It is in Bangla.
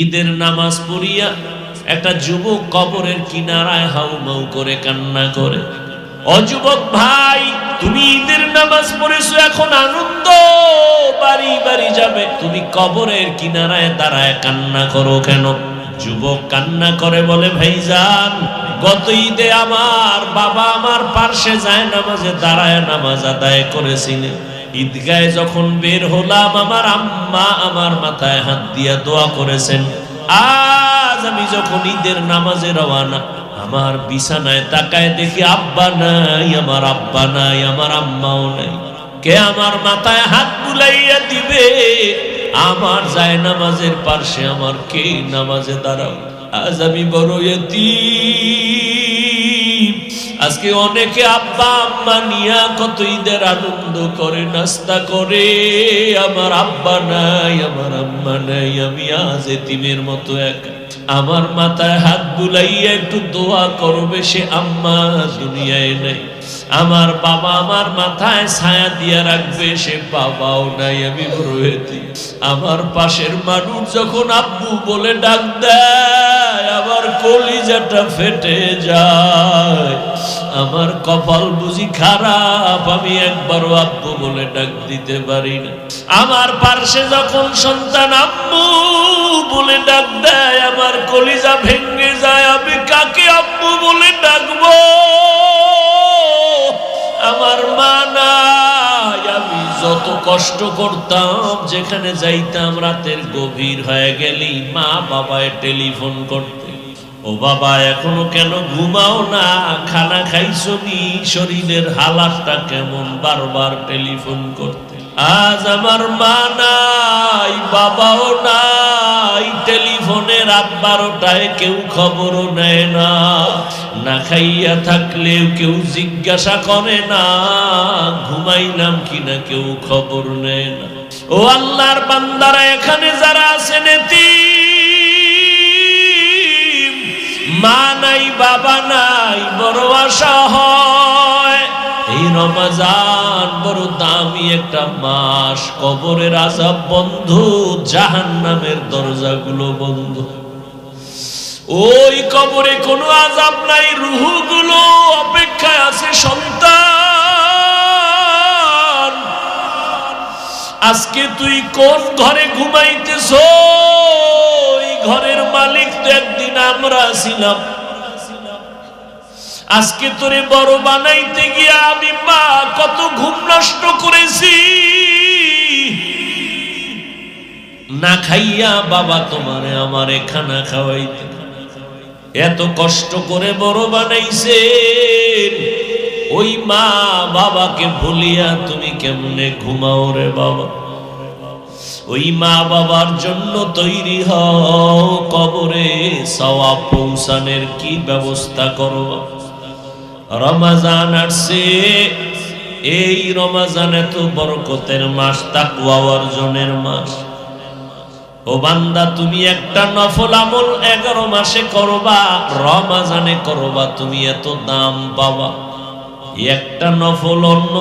ঈদের নামাজ পড়িয়া একটা যুবক কবরের কিনারায় হাউমাউ করে কান্না করে। ও যুবক ভাই, তুমি ঈদের নামাজ পড়েছো, এখন আনন্দ বাড়ি বাড়ি যাবে, তুমি কবরের কিনারায় দাঁড়ায় কান্না করো কেন? যুবক কান্না করে বলে, ভাইজান, গত ঈদে আমার বাবা আমার পার্শ্বে যায় নামাজে দাঁড়ায় নামাজ আদায় করেছিলেন। ঈদগাহে যখন বের হলাম, আমার আম্মা আমার মাথায় হাত দিয়া দোয়া করেছেন। আজ আমি যখন ঈদের নামাজে রওয়ানা, আমার বিছানায় তাকায় দেখি আব্বা নাই, আমার আব্বা নাই, আমার আম্মাও নাই। কে আমার মাথায় হাত বুলাইয়া দিবে? আমার যায় নামাজের পার্শ্বে আমার কে নামাজে দাঁড়াও? আজ আমি বড় ইতিম। আজকে অনেকে আব্বা আম্মা নিয়া কত ঈদের আনন্দ করে, নাস্তা করে, আমার আব্বা নাই, আমার আম্মা নাই, আমি আজ এতিমের মতো একা। আমার মাথায় হাত বুলাইয়া একটু দোয়া করবে, সে আম্মা দুনিয়ায় নাই। আমার বাবা আমার মাথায় ছায়া দিয়া রাখবে, সে বাবাও নাই, আমি বড় এতিম। আমার পাশের মানুষ যখন আব্বু বলে ডাক দেয়, আমার কলিজাটা ফেটে যায়। আমার কপাল বুঝি খারাপ, আমি একবারও আব্বু বলে ডাক দিতে পারি না। আমার পাশে যখন সন্তান আব্বু বলে ডাক দেয়, আমার কলিজা ভেঙে যায়। আমি কাকে আব্বু বলে ডাকবো? আমার মা নাই। আমি যত কষ্ট করতাম, যেখানে যাইতাম রাতের গভীর হয়ে গেলেই মা বাবায় টেলিফোন করতে, ও বাবা এখনো কেন ঘুমাও না, খানা খাইছো নি, শরীরের হালাতটা কেমন, বারবার টেলিফোন করতে। আজ আমার মা নাই, বাবাও নাই, টেলিফোনে রাত 12টায় কেউ খবরও নেয় না। না খাইয়া থাকলেও কেউ জিজ্ঞাসা করে না, ঘুমাইলাম কিনা কেউ খবর নেয় না। ও আল্লাহর বান্দারা, এখানে যারা আছেন এতিম, মা নাই, বাবা নাই, বড় আশা হয় এই রমজান বড় দামি একটা মাস। কবরের আযাব বন্ধ, জাহান্নামের দরজাগুলো বন্ধ। ওই কবরে কোনো আযাব নাই, রূহগুলো অপেক্ষায় আছে। সন্তান, আজকে তুই কোন ঘরে ঘুমাইতেছ? ওই ঘরের মালিক তো একদিন আমরা ছিলাম। আজকে তোরে বড় বানাইতে গিয়া আমি মা কত ঘুম নষ্ট করেছি। না খাইয়া বাবা তোমারে আমারে খানা খাওয়াইতে এত কষ্ট করে বড় বানাইছে। ওই মা বাবাকে ভুলিয়া তুমি কেমনে ঘুমাও রে বাবা? ওই মা বাবার জন্য তৈরি হও, কবরে সওয়াব পৌঁছানোর কি ব্যবস্থা করবা? রমজান আসছে, এই রমজান এত বরকতের মাস, তাকওয়া অর্জনের মাস। ও বান্দা, তুমি একটা নফল আমল 11 মাসে করবা, রমজানে করবা, তুমি এত দাম পাবা। একটা নফল অন্য